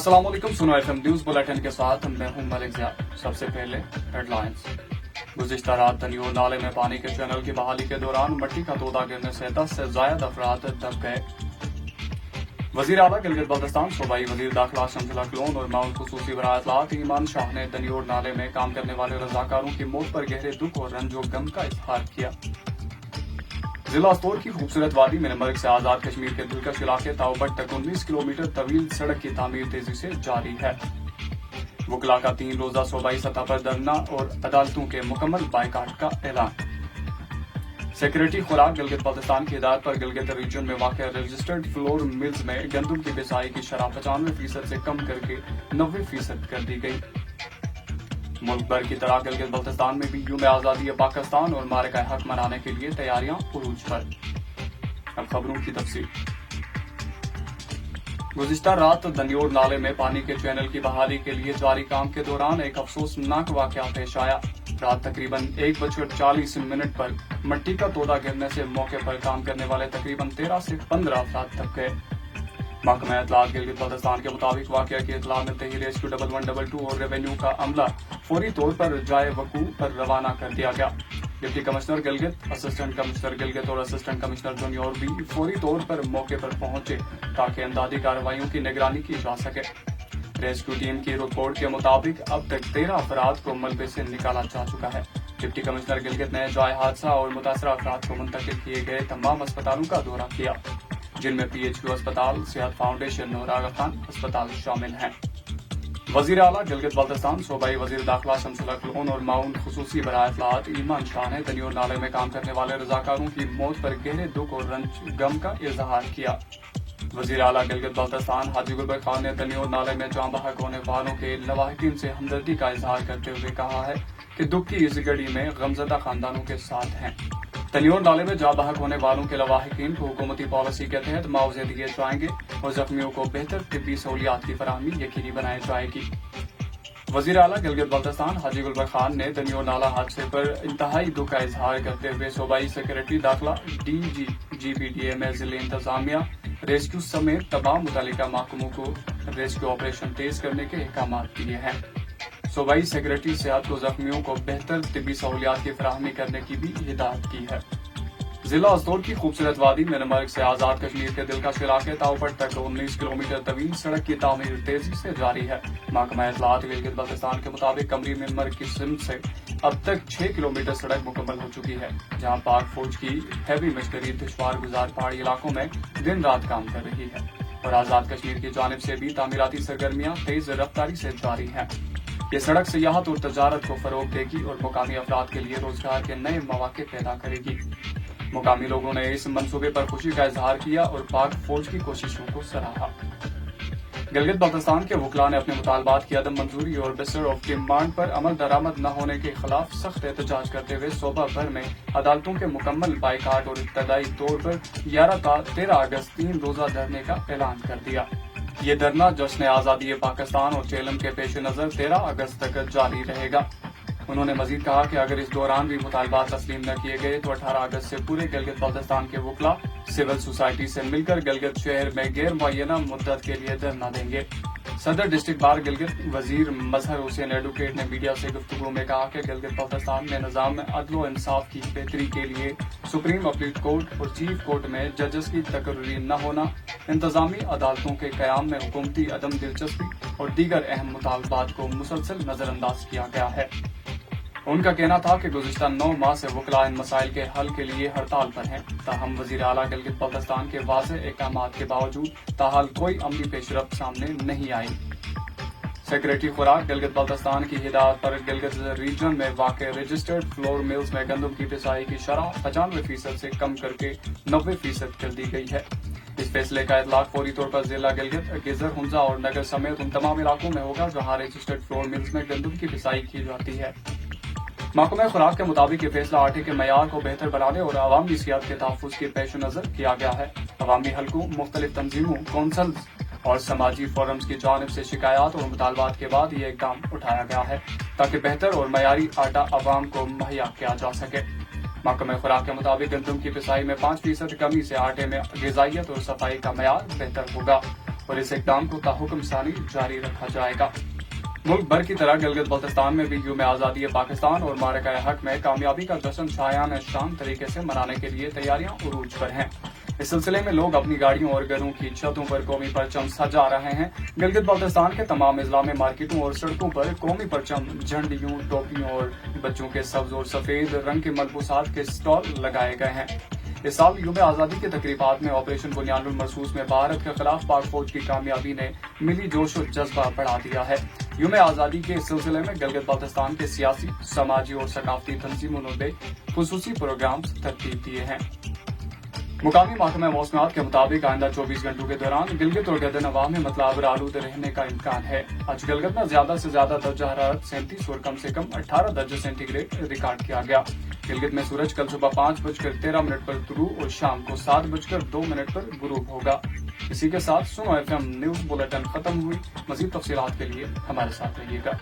अस्सलाम वालेकुम। सुनो एफएम न्यूज बुलेटिन के साथ मैं हूं मलिक ज़िया। सबसे पहले हेडलाइंस। गुज़िश्ता रात तनियोर नाले में पानी के चैनल की बहाली के दौरान मट्टी का तोदा गिरने से 10 से ज़ायद अफराद दब गए। वज़ीर आला गिलगित बल्तिस्तान सूबाई वज़ीर दाखिला शमशुल हक लोन और माउन खुसूसी बराए इत्तलात ईमान शाह ने तनियोर नाले में काम करने वाले रज़ाकारों की मौत पर गहरे दुख और रंजो गम का इजहार किया। जिला अस्तोर की खूबसूरत वादी मिनमर्ग से आजाद कश्मीर के दिलकश इलाके ताओबट तक 19 किलोमीटर तवील सड़क की तामीर तेजी से जारी है। वकला का 3 रोजा सूबाई सतह पर धरना और अदालतों के मुकम्मल बाइकाट का ऐलान। सेक्रेटरी खुराक गिलगित बल्तिस्तान की हिदायत पर गिलगित रीजन में वाक़ रजिस्टर्ड फ्लोर मिल्स में गंदम की पिसाई की शरह 95% से कम करके 90% कर दी गई। मुल्क भर की तरह गिलगित बल्तिस्तान में भी यूम आज़ादी पाकिस्तान और मारका हक मनाने के लिए तैयारियां उरूज पर। अब खबरों की तफसील। गुज़िश्ता रात दनियोर नाले में पानी के चैनल की बहाली के लिए जारी काम के दौरान एक अफसोसनाक वाक़या पेश आया। रात तकरीबन 1:40 पर मट्टी का तोदा गिरने से मौके पर काम करने वाले तकरीबन 13 से 15 अफराद दब गए। महकमा इत्तलात गिलगित बल्तिस्तान के मुताबिक वाक़या की इत्तला मिलते ही रेस्क्यू 1122 और रेवेन्यू का अमला फौरी तौर पर जाए वकू पर रवाना कर दिया गया। Deputy commissioner Gilgit, assistant commissioner Gilgit और असिस्टेंट कमिश्नर जूनियर भी फौरी तौर पर मौके पर पहुंचे ताकि इमदादी कार्रवाइयों की निगरानी की जा सके। रेस्क्यू टीम की रिपोर्ट के मुताबिक अब तक 13 अफराद को मलबे से निकाला जा चुका है। डिप्टी कमिश्नर गिलगित ने जाए हादसा और मुतासरा अफराद को मुंतकिल किए गए तमाम अस्पतालों का दौरा किया, जिनमें PHQ अस्पताल, सेहत फाउंडेशन और आगा खान अस्पताल शामिल हैं। वज़ीर आला गिलगित बल्तिस्तान सूबाई वज़ीर दाखिला शमशुल हक लोन और माउन खुसूसी बराए इत्तलात ईमान शाह ने तनियोर नाले में काम करने वाले रज़ाकारों की मौत पर गहरे दुख और रंज गम का इजहार किया। वज़ीर आला गिलगित बल्तिस्तान हाजी गुलबर खान ने तनियोर नाले में जाँ बहक होने वालों के लवाहिकीन से हमदर्दी का इजहार करते हुए कहा है कि दुख की इस घड़ी में गमज़दा खानदानों के साथ हैं। तनियोर नाले में जाँ बहक होने वालों के लवाहिकीन को हुकूमती पॉलिसी के तहत मुआवजे दिए जाएंगे और जख्मियों को बेहतर तिब्बी सहूलियात की फराहमी यकीनी बनाई जाएगी। वज़ीर आला गिलगित बल्तिस्तान हाजी गुलबर खान ने तनियोर नाला हादसे पर इंतहाई दुख का इजहार करते हुए सूबाई सेक्रेटरी दाखिला DG GPDA में जिले इंतजामिया रेस्क्यू समेत तमाम मुतल्लिका महकमों को रेस्क्यू ऑपरेशन तेज करने के अहकाम दिए हैं। सूबाई सेक्रेटरी सेहत को जख्मियों को बेहतर तिब्बी सहूलियात की फराहमी करने की भी हिदायत की है। जिला अस्तोर की खूबसूरत वादी मिनमर्ग से आजाद कश्मीर के दिलकश इलाके ताओबट तक 19 किलोमीटर तवील सड़क की तामीर तेजी से जारी है। महकमा इत्तलात गिलगित बल्तिस्तान के मुताबिक कमरी मिनमर्ग की सिमत से अब तक 6 किलोमीटर सड़क मुकम्मल हो चुकी है, जहां पाक फौज की हैवी मशीनरी दुश्वार गुजार पहाड़ी इलाकों में दिन रात काम कर रही है और आजाद कश्मीर की जानिब से भी तामीराती सरगर्मियां तेज रफ्तारी से जारी हैं। ये सड़क सियाहत और तजारत को फरोग देगी और मुकामी अफराद के लिए रोजगार के नए मौके पैदा करेगी। मुकामी लोगों ने इस मंसूबे पर खुशी का इजहार किया और पाक फौज की कोशिशों को सराहा। गिलगित बल्तिस्तान के वकला ने अपने मुतालबात की अदम मंजूरी और बिस्तर ऑफ डिमांड पर अमल दरामद न होने के खिलाफ सख्त एहतजाज करते हुए सूबा भर में अदालतों के मुकम्मल बाइकाट और इब्तदाई तौर पर 13 अगस्त 3 रोजा धरने का ऐलान कर दिया। ये धरना जश्न आज़ादी पाकिस्तान और चेलम के पेश नज़र 13 अगस्त तक जारी रहेगा। उन्होंने मजीद कहा कि अगर इस दौरान भी मुतालबात तस्लीम न किए गए तो 18 अगस्त से पूरे गिलगित बल्तिस्तान के वकला सिविल सोसाइटी से मिलकर गिलगित शहर में गैर मुअय्यना मुद्दत के लिए धरना देंगे। सदर डिस्ट्रिक्ट बार गिलगित वजीर मजहर हुसैन एडवोकेट ने मीडिया से गुफ्तगू में कहा कि गिलगित बल्तिस्तान में निज़ाम में अदल व इंसाफ की बेहतरी के लिए सुप्रीम अपील कोर्ट और चीफ कोर्ट में जजेस की तकर्री न होना, इंतजामी अदालतों के कयाम में हुकूमती अदम दिलचस्पी और दीगर अहम मुतालबात को मुसलसल नजरअंदाज किया गया है। उनका कहना था कि गुज़िश्ता 9 माह से वकला इन मसाइल के हल के लिए हड़ताल पर हैं। ताहम वज़ीर आला गिलगित बल्तिस्तान के वाज़ेह अहकामात के बावजूद ताहाल कोई अमली पेशरफ्त सामने नहीं आई। सेक्रेटरी खुराक गिलगित बल्तिस्तान की हिदायत पर गिलगित रीजन में वाक़ रजिस्टर्ड फ्लोर मिल्स में गंदम की पिसाई की शरह 95% से कम करके 90% कर दी गई है। इस फैसले का इतलाक फौरी तौर पर जिला गिलगित, गिजर, हुंजा और नगर समेत उन तमाम इलाकों में होगा जहाँ रजिस्टर्ड फ्लोर मिल्स में गंदम की पिसाई की जाती है। महकमा खुराक के मुताबिक ये फैसला आटे के मयार को बेहतर बनाने और अवामी सेहत के तहफ़्फ़ुज़ के पेश नज़र किया गया है। अवामी हलकों, मुख्तलिफ तंजीमों, कौंसल्स और समाजी फोरम्स की जानिब से शिकायत और मुतालबात के बाद ये इक़दाम उठाया गया है ताकि बेहतर और मयारी आटा अवाम को मुहैया किया जा सके। महकमा खुराक के मुताबिक गंदम की पिसाई में 5% कमी से आटे में ग़िज़ाइयत और सफाई का मयार बेहतर होगा और इस इक़दाम को ताहुकुम सानी जारी रखा जाएगा। मुल्क भर की तरह गिलगित बल्तिस्तान में भी यूम आज़ादी पाकिस्तान और मारका हक में कामयाबी का जश्न शायान शान तरीके से मनाने के लिए तैयारियां उरूज पर हैं। इस सिलसिले में लोग अपनी गाड़ियों और घरों की छतों पर कौमी परचम सजा रहे हैं। गिलगित बल्तिस्तान के तमाम अजला में मार्केटों और सड़कों पर कौमी परचम, झंडियों, टोपियों और बच्चों के सब्ज और सफेद रंग के मलबूसात के स्टॉल लगाए गए हैं। इस साल यूम आज़ादी की तकरीबात में ऑपरेशन बुनियानुल मरसूस में भारत के खिलाफ पाक फौज की कामयाबी ने मिली जोश और जज्बा बढ़ा दिया है। यूम आज़ादी के इस सिलसिले में गिलगित बल्तिस्तान के सियासी, समाजी और सकाफती तंजीमों ने खुसूसी प्रोग्राम तरतीब दिए हैं। मुकामी महकमा मौसमियात के मुताबिक आइंदा 24 घंटों के दौरान गिलगित और गदनवा में मतलाबर आलूद रहने का इम्कान है। आज गिलगित में ज्यादा से ज्यादा दर्जा हरारत 37 और कम से कम 18 दर्जे सेंटीग्रेड रिकॉर्ड किया गया। गिलगित में सूरज कल सुबह 5:13 पर तुलू और शाम को 7:02 पर गुरूब होगा। इसी के साथ सुनो FM न्यूज बुलेटिन खत्म हुई। मजीद तफसीलात के लिए हमारे साथ रहिएगा।